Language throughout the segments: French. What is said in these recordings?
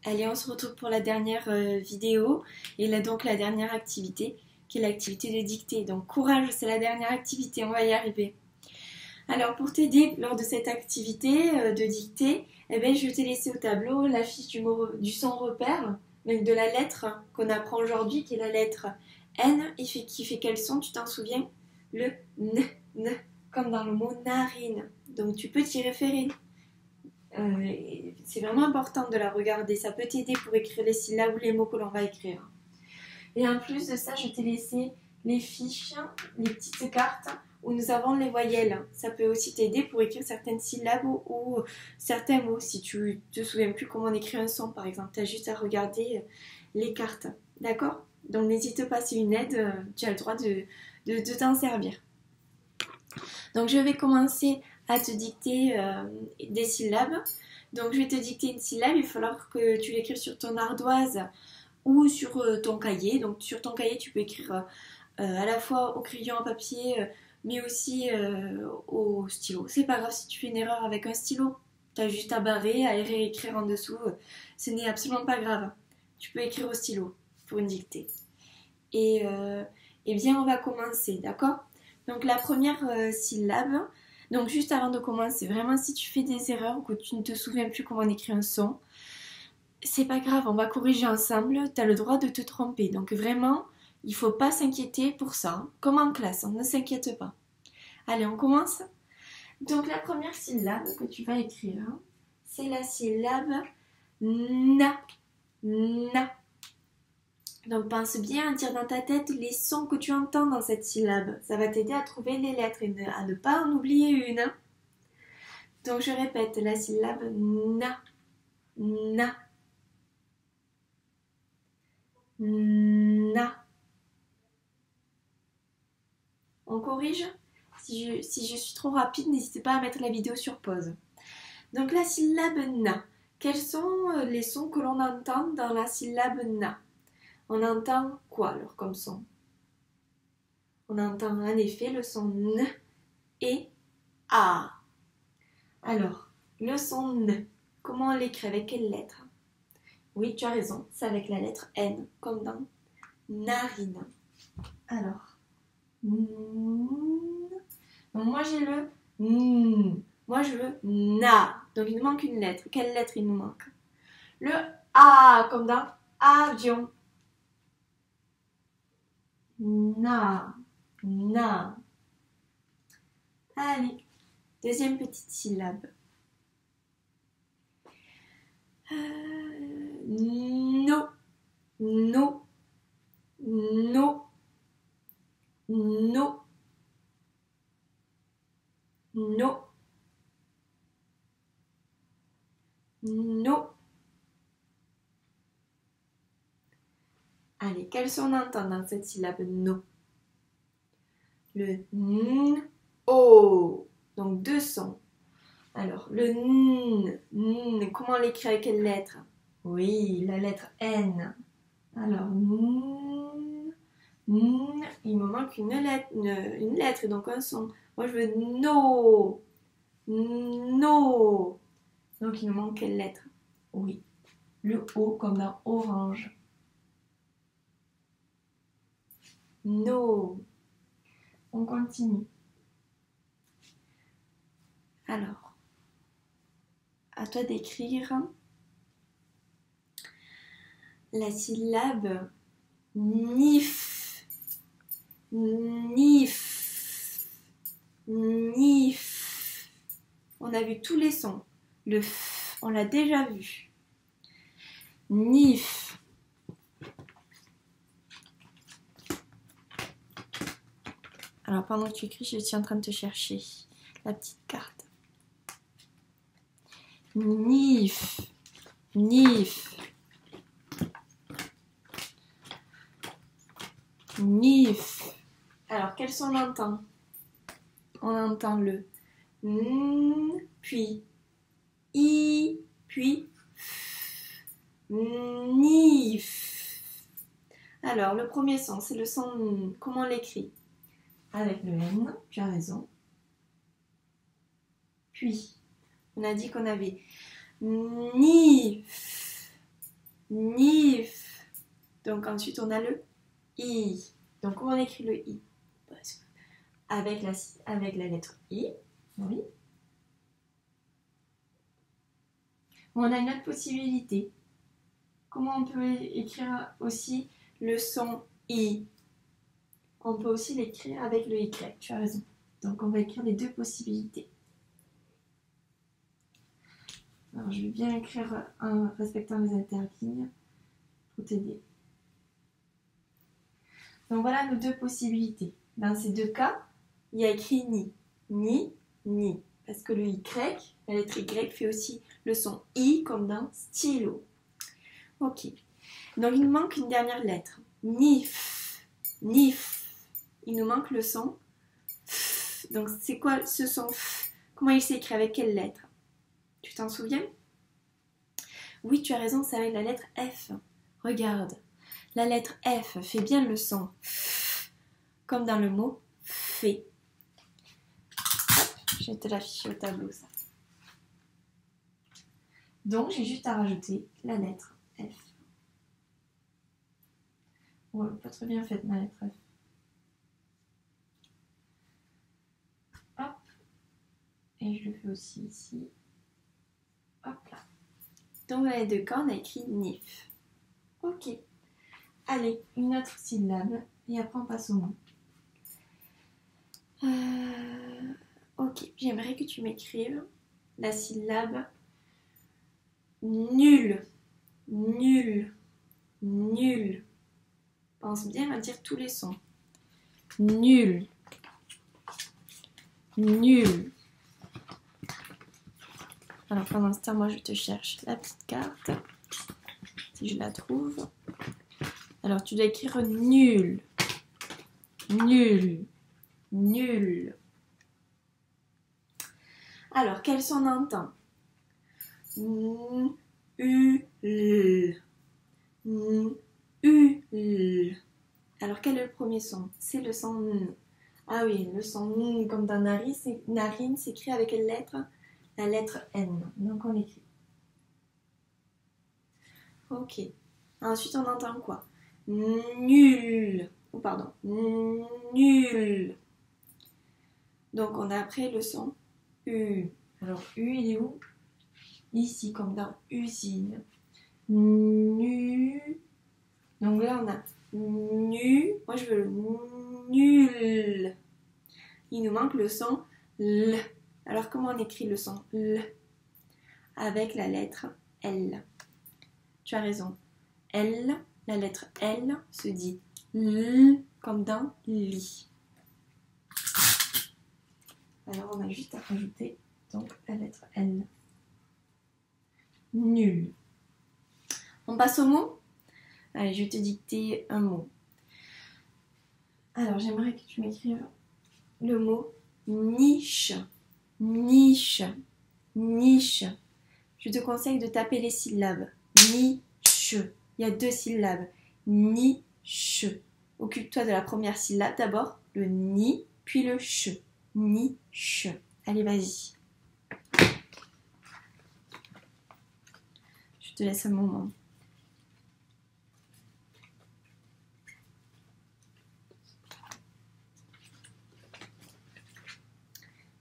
Allez, on se retrouve pour la dernière vidéo et là donc la dernière activité qui est l'activité de dictée. Donc courage, c'est la dernière activité, on va y arriver. Alors pour t'aider lors de cette activité de dictée, eh bien, je t'ai laissé au tableau la fiche du son repère, donc de la lettre qu'on apprend aujourd'hui qui est la lettre N qui fait quel son, tu t'en souviens? Le N, comme dans le mot narine. Donc tu peux t'y référer. C'est vraiment important de la regarder, ça peut t'aider pour écrire les syllabes ou les mots que l'on va écrire. Et en plus de ça, je t'ai laissé les fiches, les petites cartes où nous avons les voyelles. Ça peut aussi t'aider pour écrire certaines syllabes ou certains mots. Si tu te souviens plus comment on écrit un son, par exemple, tu as juste à regarder les cartes. D'accord? Donc n'hésite pas, c'est une aide, tu as le droit de t'en servir. Donc je vais commencer à te dicter des syllabes. Donc je vais te dicter une syllabe, il va falloir que tu l'écrives sur ton ardoise ou sur ton cahier. Donc sur ton cahier tu peux écrire à la fois au crayon à papier mais aussi au stylo. C'est pas grave si tu fais une erreur avec un stylo. Tu as juste à barrer, à réécrire en dessous. Ce n'est absolument pas grave. Tu peux écrire au stylo pour une dictée. Et bien on va commencer, d'accord? Donc la première syllabe, donc juste avant de commencer, vraiment si tu fais des erreurs ou que tu ne te souviens plus comment on écrit un son, c'est pas grave, on va corriger ensemble, tu as le droit de te tromper. Donc vraiment, il faut pas s'inquiéter pour ça, comme en classe, on ne s'inquiète pas. Allez, on commence. Donc la première syllabe que tu vas écrire, c'est la syllabe na, na. Donc pense bien à dire dans ta tête les sons que tu entends dans cette syllabe. Ça va t'aider à trouver les lettres et à ne pas en oublier une. Donc je répète la syllabe na, na, na. On corrige? Si je suis trop rapide, n'hésitez pas à mettre la vidéo sur pause. Donc la syllabe na. Quels sont les sons que l'on entend dans la syllabe na? On entend quoi alors comme son? On entend en effet le son N et A. Alors, le son N, comment on l'écrit? Avec quelle lettre? Oui, tu as raison, c'est avec la lettre N, comme dans narine. Alors, N. Donc moi j'ai le N. Moi je veux na. Donc il nous manque une lettre. Quelle lettre il nous manque? Le A, comme dans avion. Na, na. Allez, deuxième petite syllabe. No, no, no, no, no, no. Allez, quels son on entend dans cette syllabe no? Le n, o. Donc deux sons. Alors, le n, comment on l'écrit avec quelle lettre? Oui, la lettre N. Alors, n, il me manque une lettre, donc un son. Moi, je veux no, no. Donc, il me manque quelle lettre? Oui, le O comme dans orange. No. On continue. Alors, à toi d'écrire la syllabe nif, nif, nif. On a vu tous les sons. Le f, on l'a déjà vu. Nif. Alors pendant que tu écris, je suis en train de te chercher la petite carte. Nif, nif, nif. Alors quel son on entend? On entend le n, puis i, puis f. Nif. Alors le premier son, c'est le son n. Comment on l'écrit? Avec le N, tu as raison. Puis, on a dit qu'on avait nif, nif. Donc ensuite on a le i. Donc comment on écrit le i? Avec la lettre i, oui. On a une autre possibilité. Comment on peut écrire aussi le son i? On peut aussi l'écrire avec le y, tu as raison. Donc on va écrire les deux possibilités. Alors je vais bien écrire en respectant les interlignes pour t'aider. Donc voilà nos deux possibilités. Dans ces deux cas, il y a écrit ni, ni, ni. Parce que le y, la lettre y fait aussi le son i comme dans stylo. Ok. Donc il nous manque une dernière lettre. Nif, nif. Il nous manque le son f. Donc c'est quoi ce son f? Comment il s'écrit? Avec quelle lettre? Tu t'en souviens? Oui, tu as raison, c'est avec la lettre F. Regarde, la lettre F fait bien le son f, comme dans le mot fait. Hop, je vais te l'afficher au tableau, ça. Donc, j'ai juste à rajouter la lettre F. Ouais, pas très bien faite, ma lettre F. Hop. Et je le fais aussi ici. Hop là. Donc, dans les deux cas, on a écrit NIF. Ok. Allez, une autre syllabe. Et après, on passe au mot. Ok, j'aimerais que tu m'écrives la syllabe nul. Nul. Nul. Pense bien à dire tous les sons. Nul. Nul. Alors pendant ce temps, moi je te cherche la petite carte. Si je la trouve. Alors tu dois écrire nul. Nul. Nul. Alors quel son on entend? N, U, L. N, U, L. Alors quel est le premier son? C'est le son N. Ah oui, le son N comme dans narine s'écrit avec quelle lettre? La lettre N. Donc on écrit. Ok. Ensuite on entend quoi? Nul. Oh pardon. Nul. Donc on a après le son U. Alors U il est où? Ici comme dans usine. Nu. Donc là on a nu. Moi je veux le nul. Il nous manque le son L. Alors comment on écrit le son L? Avec la lettre L. Tu as raison. L, la lettre L se dit L comme dans lit. Alors on a juste à rajouter donc la lettre L. Nul. On passe au mot? Allez, je vais te dicter un mot. Alors j'aimerais que tu m'écrives le mot niche. Niche. Niche. Je te conseille de taper les syllabes. Niche. Il y a deux syllabes. Niche. Occupe-toi de la première syllabe d'abord, le ni, puis le che. Niche. Allez, vas-y. Je te laisse un moment.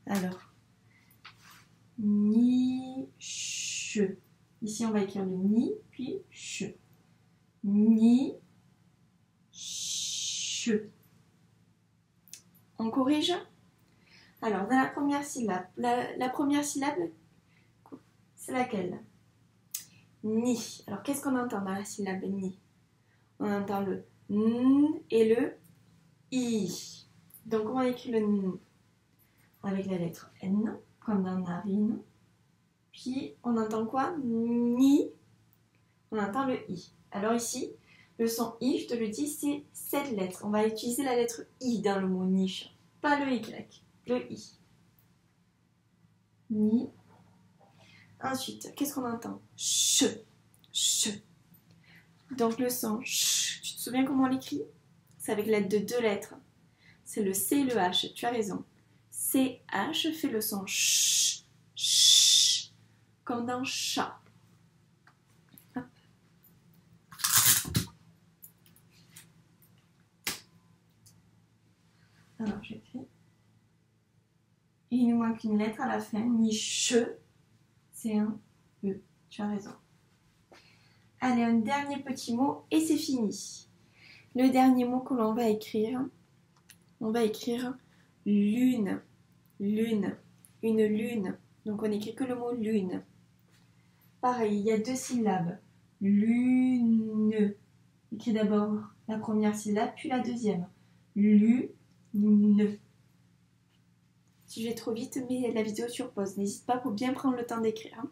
Alors, niche. Ici, on va écrire le ni, puis che. Niche. On corrige? Alors, dans la première syllabe, la première syllabe, c'est laquelle? Ni. Alors, qu'est-ce qu'on entend dans la syllabe ni? On entend le n et le i. Donc, comment on écrit le n? Avec la lettre N, comme dans narine. Puis, on entend quoi? Ni. On entend le i. Alors ici, le son i, je te le dis, c'est cette lettre. On va utiliser la lettre i dans le mot niche, pas le y, le i. Ni. Ensuite, qu'est-ce qu'on entend? Che. Che. Donc le son ch, tu te souviens comment on l'écrit? C'est avec l'aide de deux lettres. C'est le C et le H, tu as raison. CH fait le son ch, ch, comme dans chat. Hop. Alors j'écris. Et il nous manque une lettre à la fin, ni che, c'est un E. Tu as raison. Allez, un dernier petit mot et c'est fini. Le dernier mot que l'on va écrire, on va écrire lune. Lune. Une lune. Donc on n'écrit que le mot lune. Pareil, il y a 2 syllabes. Lune. Écris d'abord la première syllabe, puis la deuxième. Lune. Si je vais trop vite, mets la vidéo sur pause. N'hésite pas pour bien prendre le temps d'écrire.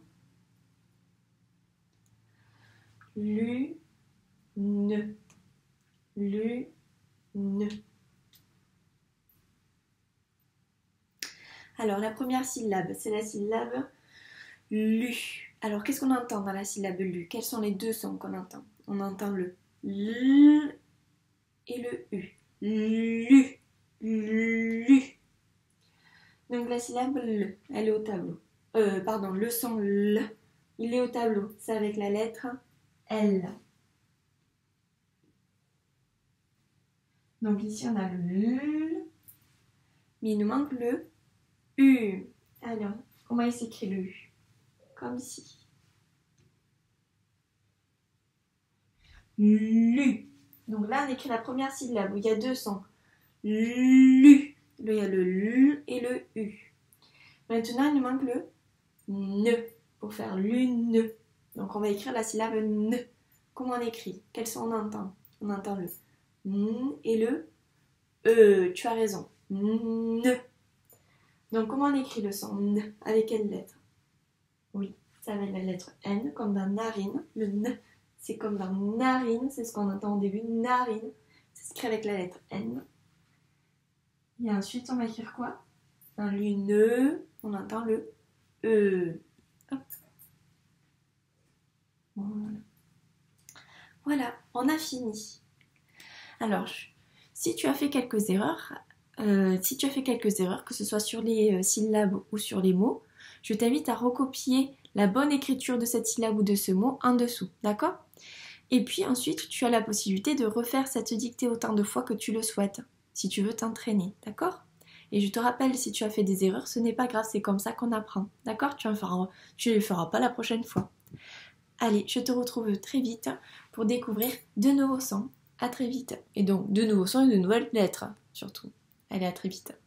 Lune. Lune. Alors, la première syllabe, c'est la syllabe lu. Alors, qu'est-ce qu'on entend dans la syllabe lu? Quels sont les 2 sons qu'on entend? On entend le L et le U. Lu. Lu. Donc, la syllabe L, elle est au tableau. Le son L, il est au tableau. C'est avec la lettre L. Donc, ici, on a le L, mais il nous manque le U. Alors, comment il s'écrit le U? Comme ici. Lu. Donc là, on écrit la première syllabe où il y a 2 sons. Lu. Là, il y a le L et le U. Maintenant, il nous manque le ne pour faire lune. Donc, on va écrire la syllabe ne. Comment on écrit? Quel son on entend? On entend le N et le E. Tu as raison. Ne. Donc, comment on écrit le son N? Avec quelle lettre? Oui, ça va être la lettre N, comme dans narine. Le N, c'est comme dans narine, c'est ce qu'on entend au début. Narine, c'est écrit avec la lettre N. Et ensuite, on va écrire quoi? Un lune, on entend le E. Hop. Voilà, on a fini. Alors, si tu as fait quelques erreurs, que ce soit sur les syllabes ou sur les mots, je t'invite à recopier la bonne écriture de cette syllabe ou de ce mot en dessous, d'accord? Et puis ensuite, tu as la possibilité de refaire cette dictée autant de fois que tu le souhaites, si tu veux t'entraîner, d'accord? Et je te rappelle, si tu as fait des erreurs, ce n'est pas grave, c'est comme ça qu'on apprend, d'accord? Tu ne les feras pas la prochaine fois. Allez, je te retrouve très vite pour découvrir de nouveaux sons. À très vite. Et donc, de nouveaux sons et de nouvelles lettres, surtout. Allez, à très vite.